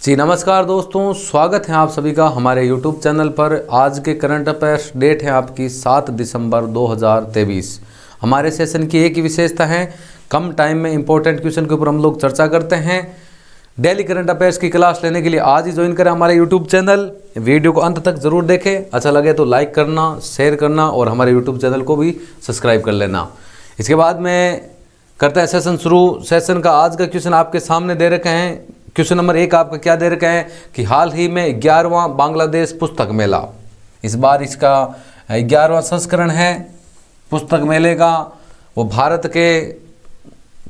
जी नमस्कार दोस्तों, स्वागत है आप सभी का हमारे YouTube चैनल पर। आज के करंट अफेयर्स डेट है आपकी 7 दिसंबर 2023। हमारे सेशन की एक ही विशेषता है, कम टाइम में इंपॉर्टेंट क्वेश्चन के ऊपर हम लोग चर्चा करते हैं। डेली करंट अफेयर्स की क्लास लेने के लिए आज ही ज्वाइन करें हमारे YouTube चैनल। वीडियो को अंत तक जरूर देखें, अच्छा लगे तो लाइक करना, शेयर करना और हमारे YouTube चैनल को भी सब्सक्राइब कर लेना। इसके बाद में करते हैं सेशन शुरू। सेशन का आज का क्वेश्चन आपके सामने दे रखे हैं। क्वेश्चन नंबर 1 आपका क्या दे रखा है कि हाल ही में 11वां बांग्लादेश पुस्तक मेला, इस बार इसका 11वां संस्करण है पुस्तक मेले का। वो भारत के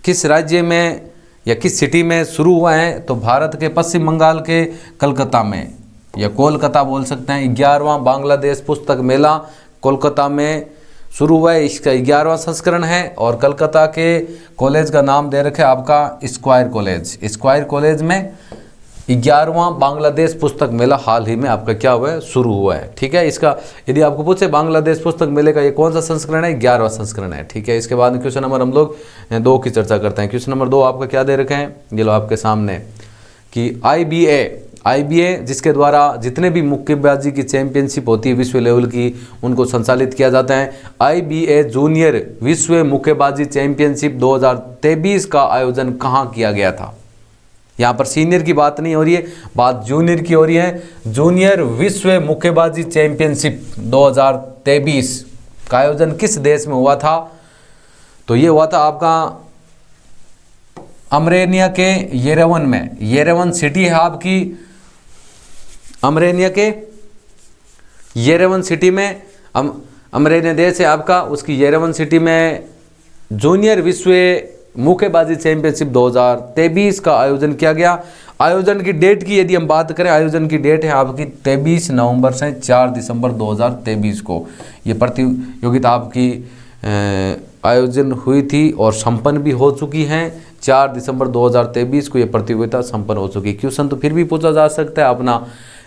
किस राज्य में या किस सिटी में शुरू हुआ है? तो भारत के पश्चिम बंगाल के कलकत्ता में, या कोलकाता बोल सकते हैं। 11वां बांग्लादेश पुस्तक मेला कोलकाता में शुरू हुआ है, इसका 11वां संस्करण है। और कलकत्ता के कॉलेज का नाम दे रखे आपका स्क्वायर कॉलेज। स्क्वायर कॉलेज में 11वां बांग्लादेश पुस्तक मेला हाल ही में आपका क्या हुआ है, शुरू हुआ है। ठीक है, इसका यदि आपको पूछे बांग्लादेश पुस्तक मेले का ये कौन सा संस्करण है, 11वां संस्करण है। ठीक है, इसके बाद क्वेश्चन नंबर हम लोग 2 की चर्चा करते हैं। क्वेश्चन नंबर 2 आपका क्या दे रखे हैं, ये लो आपके सामने कि आईबीए जिसके द्वारा जितने भी मुक्केबाजी की चैंपियनशिप होती है विश्व लेवल की, उनको संचालित किया जाता है। आईबीए जूनियर विश्व मुक्केबाजी चैंपियनशिप 2023 का आयोजन कहाँ किया गया था? यहाँ पर सीनियर की बात नहीं हो रही है, बात जूनियर की हो रही है। जूनियर विश्व मुक्केबाजी चैंपियनशिप 2023 का आयोजन किस देश में हुआ था? तो ये हुआ था आपका अर्मेनिया के येरेवन में। येरेवन सिटी है आपकी, अर्मेनिया के येरेवन सिटी में, अर्मेनिया देश है आपका, उसकी येरेवन सिटी में जूनियर विश्व मुक्केबाजी चैंपियनशिप 2023 का आयोजन किया गया। आयोजन की डेट की यदि हम बात करें, आयोजन की डेट है आपकी 23 नवंबर से 4 दिसंबर 2023 को ये प्रतियोगिता आपकी आयोजन हुई थी और संपन्न भी हो चुकी हैं। 4 दिसंबर 2023 को ये प्रतियोगिता संपन्न हो चुकी। क्वेश्चन तो फिर भी पूछा जा सकता है अपना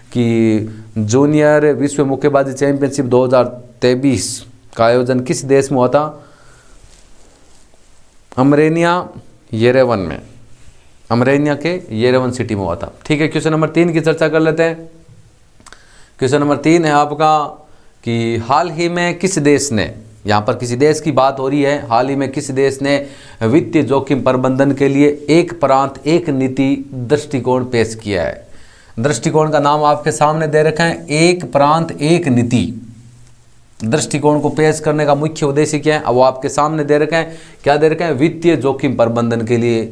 कि जूनियर विश्व मुक्केबाजी चैंपियनशिप 2023 का आयोजन किस देश में हुआ था? अर्मेनिया येरेवन में, अर्मेनिया के येरेवन सिटी में हुआ था। ठीक है, क्वेश्चन नंबर 3 की चर्चा कर लेते हैं। क्वेश्चन नंबर 3 है आपका कि हाल ही में किस देश ने, यहाँ पर किसी देश की बात हो रही है, हाल ही में किस देश ने वित्तीय जोखिम प्रबंधन के लिए एक प्रांत एक नीति दृष्टिकोण पेश किया है? दृष्टिकोण का नाम आपके सामने दे रखा है, एक प्रांत एक नीति। दृष्टिकोण को पेश करने का मुख्य उद्देश्य क्या है, अब वो आपके सामने दे रखा है। क्या दे रखा है? वित्तीय जोखिम प्रबंधन के लिए,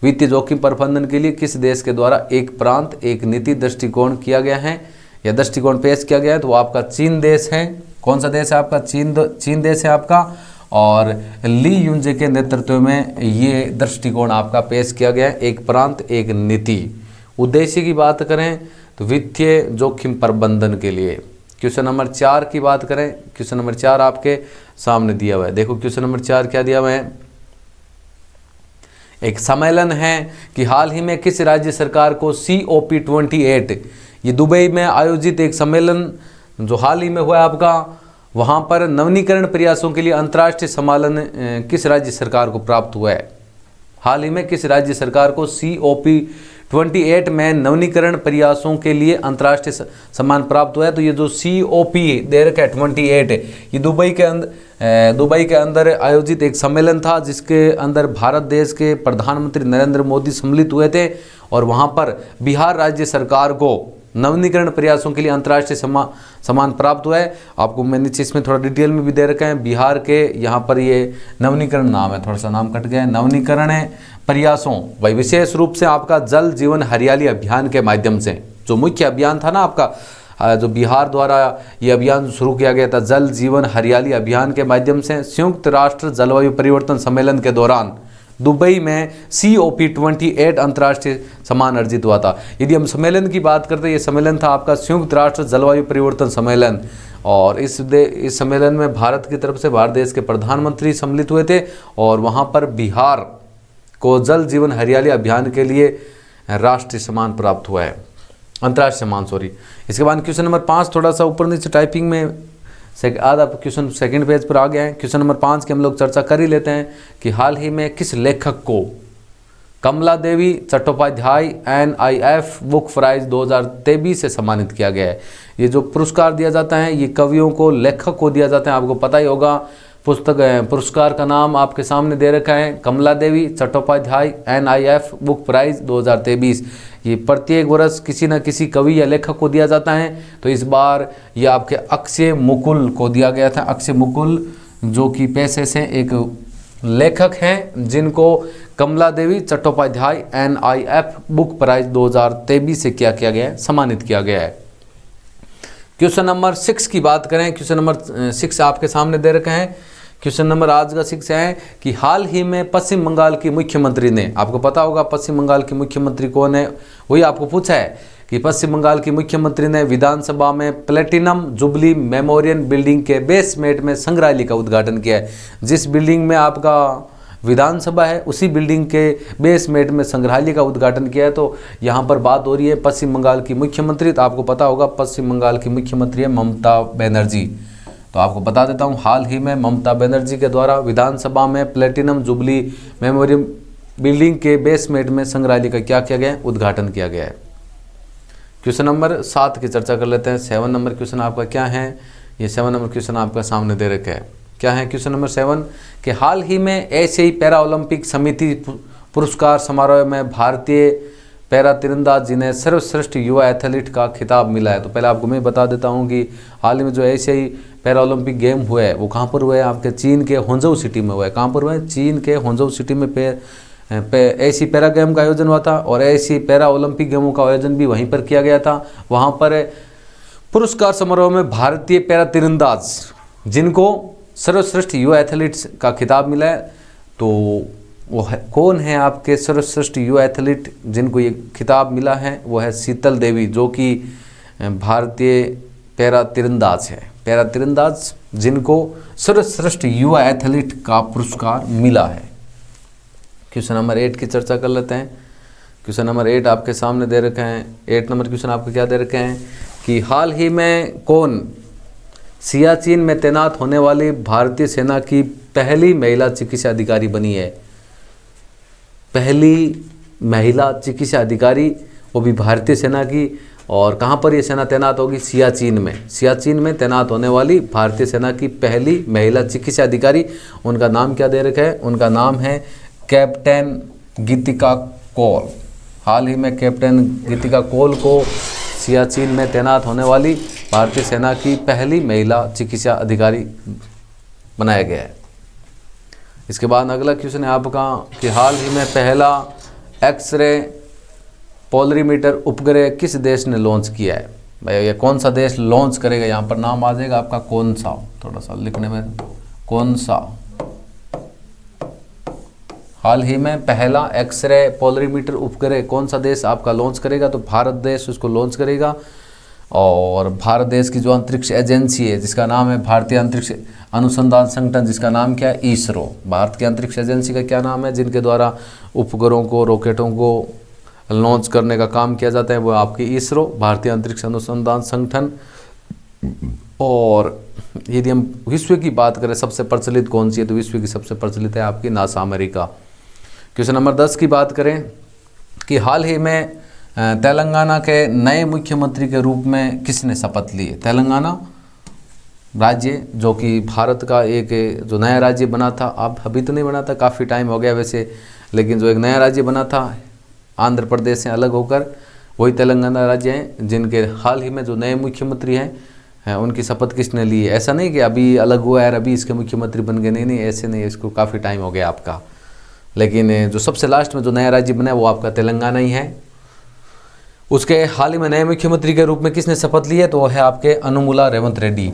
वित्तीय जोखिम प्रबंधन के लिए किस देश के द्वारा एक प्रांत एक नीति दृष्टिकोण किया गया है या दृष्टिकोण पेश किया गया है? तो वो आपका चीन देश है। कौन सा देश है आपका? चीन देश है आपका। और ली युंजे के नेतृत्व में ये दृष्टिकोण आपका पेश किया गया है, एक प्रांत एक नीति। उद्देश्य की बात करें तो वित्तीय जोखिम प्रबंधन के लिए। क्वेश्चन नंबर 4 की बात करें, क्वेश्चन नंबर 4 आपके सामने दिया हुआ है। देखो क्वेश्चन नंबर 4 क्या दिया हुआ है, एक सम्मेलन है कि हाल ही में किस राज्य सरकार को COP28, ये दुबई में आयोजित एक सम्मेलन जो हाल ही में हुआ है आपका, वहाँ पर नवीनीकरण प्रयासों के लिए अंतर्राष्ट्रीय सम्मेलन किस राज्य सरकार को प्राप्त हुआ है? हाल ही में किस राज्य सरकार को COP28 में नवीनीकरण प्रयासों के लिए अंतर्राष्ट्रीय सम्मान प्राप्त हुआ है? तो ये जो COP दे रखा है 28, ये दुबई के अंदर आयोजित एक सम्मेलन था जिसके अंदर भारत देश के प्रधानमंत्री नरेंद्र मोदी सम्मिलित हुए थे। और वहाँ पर बिहार राज्य सरकार को नवीनीकरण प्रयासों के लिए अंतर्राष्ट्रीय सम्मान प्राप्त हुआ है। आपको मैं नीचे इसमें थोड़ा डिटेल में भी दे रखा है। बिहार के यहाँ पर ये नवीनीकरण नाम है, थोड़ा सा नाम कट गया है। नवीनीकरण प्रयासों भाई विशेष रूप से आपका जल जीवन हरियाली अभियान के माध्यम से, जो मुख्य अभियान था ना आपका, जो बिहार द्वारा ये अभियान शुरू किया गया था, जल जीवन हरियाली अभियान के माध्यम से संयुक्त राष्ट्र जलवायु परिवर्तन सम्मेलन के दौरान दुबई में COP28 अंतर्राष्ट्रीय सम्मान अर्जित हुआ था। यदि हम सम्मेलन की बात करते हैं, ये सम्मेलन था आपका संयुक्त राष्ट्र जलवायु परिवर्तन सम्मेलन। और इस सम्मेलन में भारत की तरफ से भारत देश के प्रधानमंत्री सम्मिलित हुए थे और वहाँ पर बिहार को जल जीवन हरियाली अभियान के लिए राष्ट्रीय सम्मान प्राप्त हुआ है, अंतर्राष्ट्रीय सम्मान सॉरी। इसके बाद क्वेश्चन नंबर 5 थोड़ा सा ऊपर नीचे टाइपिंग में आधा क्वेश्चन सेकंड पेज पर आ गया है। क्वेश्चन नंबर 5 की हम लोग चर्चा कर ही लेते हैं कि हाल ही में किस लेखक को कमला देवी चट्टोपाध्याय NIF बुक प्राइज 2023 से सम्मानित किया गया है। ये जो पुरस्कार दिया जाता है ये कवियों को, लेखक को दिया जाता है। आपको पता ही होगा पुरस्कार का नाम आपके सामने दे रखा है, कमला देवी चट्टोपाध्याय NIF बुक प्राइज 2023। ये प्रत्येक वर्ष किसी न किसी कवि या लेखक को दिया जाता है। तो इस बार ये आपके अक्षय मुकुल को दिया गया था। अक्षय मुकुल जो कि पेशे से एक लेखक हैं, जिनको कमला देवी चट्टोपाध्याय NIF बुक प्राइज 2023 से क्या किया गया है, सम्मानित किया गया है। क्वेश्चन नंबर 6 की बात करें, क्वेश्चन नंबर 6 आपके सामने दे रखे हैं। क्वेश्चन नंबर आज का 6 है कि हाल ही में पश्चिम बंगाल की मुख्यमंत्री ने, आपको पता होगा पश्चिम बंगाल की मुख्यमंत्री कौन है, वही आपको पूछा है कि पश्चिम बंगाल की मुख्यमंत्री ने विधानसभा में प्लेटिनम जुबली मेमोरियल बिल्डिंग के बेसमेंट में संग्रहालय का उद्घाटन किया है। जिस बिल्डिंग में आपका विधानसभा है उसी बिल्डिंग के बेसमेंट में संग्रहालय का उद्घाटन किया है। तो यहाँ पर बात हो रही है पश्चिम बंगाल की मुख्यमंत्री। तो आपको पता होगा पश्चिम बंगाल की मुख्यमंत्री है ममता बनर्जी। तो आपको बता देता हूँ, हाल ही में ममता बनर्जी के द्वारा विधानसभा में प्लेटिनम जुबली मेमोरियल बिल्डिंग के बेसमेंट में संग्रहालय का क्या किया गया है, उद्घाटन किया गया है। क्वेश्चन नंबर 7 की चर्चा कर लेते हैं। 7 नंबर क्वेश्चन आपका क्या है, ये 7 नंबर क्वेश्चन आपका सामने दे रखा है। क्या है क्वेश्चन नंबर 7 कि हाल ही में एशियाई पैरा ओलंपिक समिति पुरस्कार समारोह में भारतीय पैरा तीरंदाज जिन्हें सर्वश्रेष्ठ युवा एथलीट का खिताब मिला है। तो पहले आपको मैं बता देता हूं कि हाल ही में जो एशियाई पैरा ओलंपिक गेम हुए हैं वो कहाँ पर हुए हैं, आपके चीन के होंजो सिटी में हुआ है। कहाँ पर हुआ है, चीन के होंजो सिटी में एशियाई पैरा गेम का आयोजन हुआ था और एशियाई पैरा ओलंपिक गेमों का आयोजन भी वहीं पर किया गया था। वहाँ पर पुरस्कार समारोह में भारतीय पैरा तीरंदाज जिनको सर्वश्रेष्ठ युवा एथलीट्स का खिताब मिला है, तो वो है कौन है आपके सर्वश्रेष्ठ युवा एथलीट जिनको ये खिताब मिला है, वो है शीतल देवी, जो कि भारतीय पैरा तीरंदाज है। पैरा तीरंदाज जिनको सर्वश्रेष्ठ युवा एथलीट का पुरस्कार मिला है। क्वेश्चन नंबर 8 की चर्चा कर लेते हैं। क्वेश्चन नंबर 8 आपके सामने दे रखे हैं। 8 नंबर क्वेश्चन आपको क्या दे रखे हैं कि हाल ही में कौन सियाचिन में तैनात होने वाली भारतीय सेना की पहली महिला चिकित्सा अधिकारी बनी है। पहली महिला चिकित्सा अधिकारी, वो भी भारतीय सेना की, और कहाँ पर ये सेना तैनात होगी, सियाचिन में। सियाचिन में तैनात होने वाली भारतीय सेना की पहली महिला चिकित्सा अधिकारी, उनका नाम क्या दे रखा है, उनका नाम है कैप्टन गीतिका कौल। हाल ही में कैप्टन गीतिका कौल को सियाचिन में तैनात होने वाली भारतीय सेना की पहली महिला चिकित्सा अधिकारी बनाया गया है। इसके बाद अगला क्वेश्चन है आपका कि हाल ही में पहला एक्सरे पोलरीमीटर उपग्रह किस देश ने लॉन्च किया है। भाई ये कौन सा देश लॉन्च करेगा, यहाँ पर नाम आ जाएगा आपका कौन सा, थोड़ा सा लिखने में, कौन सा। हाल ही में पहला एक्सरे पोलरीमीटर उपग्रह कौन सा देश आपका लॉन्च करेगा, तो भारत देश उसको लॉन्च करेगा। और भारत देश की जो अंतरिक्ष एजेंसी है जिसका नाम है भारतीय अंतरिक्ष अनुसंधान संगठन, जिसका नाम क्या है, इसरो। भारत की अंतरिक्ष एजेंसी का क्या नाम है, जिनके द्वारा उपग्रहों को, रॉकेटों को लॉन्च करने का काम किया जाता है, वो आपकी इसरो, भारतीय अंतरिक्ष अनुसंधान संगठन। और यदि हम विश्व की बात करें सबसे प्रचलित कौन सी है, तो विश्व की सबसे प्रचलित है आपकी नासा अमेरिका। क्वेश्चन नंबर 10 की बात करें कि हाल ही में तेलंगाना के नए मुख्यमंत्री के रूप में किसने शपथ ली है। तेलंगाना राज्य जो कि भारत का एक जो नया राज्य बना था, अब अभी तो नहीं बना था, काफ़ी टाइम हो गया वैसे, लेकिन जो एक नया राज्य बना था आंध्र प्रदेश से अलग होकर, वही तेलंगाना राज्य हैं, जिनके हाल ही में जो नए मुख्यमंत्री हैं उनकी शपथ किसने ली है। ऐसा नहीं कि अभी अलग हुआ है अभी इसके मुख्यमंत्री बन गए, नहीं, ऐसे नहीं, इसको काफ़ी टाइम हो गया आपका। लेकिन जो सबसे लास्ट में जो नया राज्य बना है वो आपका तेलंगाना ही है। उसके हाल ही में नए मुख्यमंत्री के रूप में किसने शपथ ली है, तो वो है आपके अनुमुला रेवंत रेड्डी।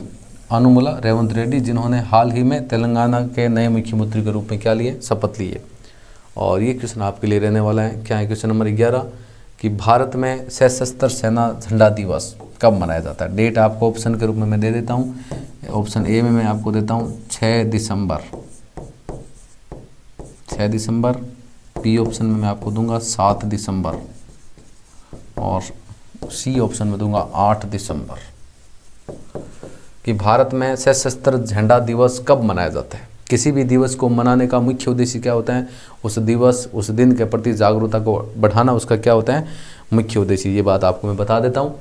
अनुमुला रेवंत रेड्डी जिन्होंने हाल ही में तेलंगाना के नए मुख्यमंत्री के रूप में क्या लिए, शपथ ली है। और ये क्वेश्चन आपके लिए रहने वाला है, क्या है क्वेश्चन नंबर 11 कि भारत में सशस्त्र सेना झंडा दिवस कब मनाया जाता है। डेट आपको ऑप्शन के रूप में मैं दे देता हूँ। ऑप्शन ए में मैं आपको देता हूँ 6 दिसंबर, 6 दिसंबर। बी ऑप्शन में मैं आपको दूंगा 7 दिसंबर और सी ऑप्शन में दूंगा 8 दिसंबर। कि भारत में सशस्त्र झंडा दिवस कब मनाया जाता है। किसी भी दिवस को मनाने का मुख्य उद्देश्य क्या होता है, उस दिवस उस दिन के प्रति जागरूकता को बढ़ाना उसका क्या होता है, मुख्य उद्देश्य। ये बात आपको मैं बता देता हूँ।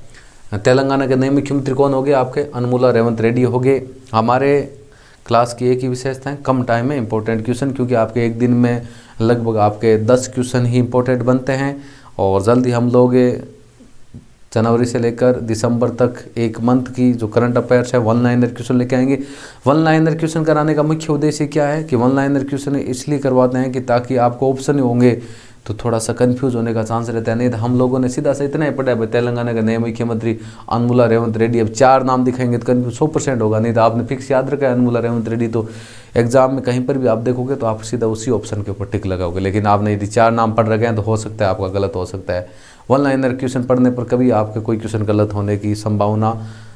तेलंगाना के नए मुख्यमंत्री कौन हो गए आपके, अनमुला रेवंत रेड्डी हो गए। हमारे क्लास की एक ही विशेषता है, कम टाइम में इंपॉर्टेंट क्वेश्चन, क्योंकि आपके एक दिन में लगभग आपके 10 क्वेश्चन ही इंपॉर्टेंट बनते हैं। और जल्दी हम लोग जनवरी से लेकर दिसंबर तक एक मंथ की जो करंट अफेयर्स है 1 लाइनर क्वेश्चन लेके आएंगे। 1 लाइनर क्वेश्चन कराने का मुख्य उद्देश्य क्या है कि 1 लाइनर क्वेश्चन इसलिए करवाते हैं कि ताकि आपको ऑप्शन होंगे तो थोड़ा सा कंफ्यूज होने का चांस रहता है। नहीं तो हम लोगों ने सीधा सा इतना ही पढ़ा है, तेलंगाना के नए मुख्यमंत्री अनमुला रेवंत रेड्डी, अब 4 नाम दिखाएंगे तो कंफ्यूज 100% होगा। नहीं तो आपने फिक्स याद रखा है अनमुला रेवंत रेड्डी, तो एग्जाम में कहीं पर भी आप देखोगे तो आप सीधा उसी ऑप्शन के ऊपर टिक लगाओगे। लेकिन आपने यदि 4 नाम पढ़ रखे हैं तो हो सकता है आपका गलत हो सकता है। 1 लाइनर क्वेश्चन पढ़ने पर कभी आपके कोई क्वेश्चन गलत होने की संभावना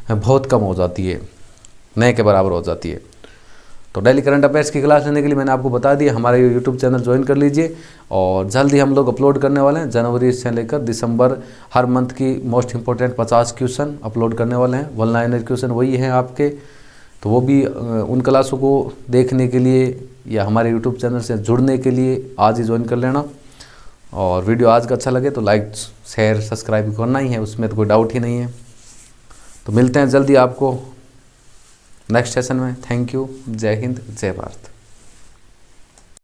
बहुत कम हो जाती है, नए के बराबर हो जाती है। तो डेली करंट अफेयर्स की क्लास लेने के लिए मैंने आपको बता दिया, हमारा यूट्यूब चैनल ज्वाइन कर लीजिए। और जल्द ही हम लोग अपलोड करने वाले हैं, जनवरी से लेकर दिसंबर हर मंथ की मोस्ट इंपॉर्टेंट 50 क्वेश्चन अपलोड करने वाले हैं। 1 लाइनर क्वेश्चन वही हैं आपके, तो वो भी उन क्लासों को देखने के लिए या हमारे यूट्यूब चैनल से जुड़ने के लिए आज ही ज्वाइन कर लेना। और वीडियो आज का अच्छा लगे तो लाइक शेयर सब्सक्राइब करना ही है, उसमें तो कोई डाउट ही नहीं है। तो मिलते हैं जल्दी आपको नेक्स्ट सेशन में। Thank you. जय हिंद, जय भारत।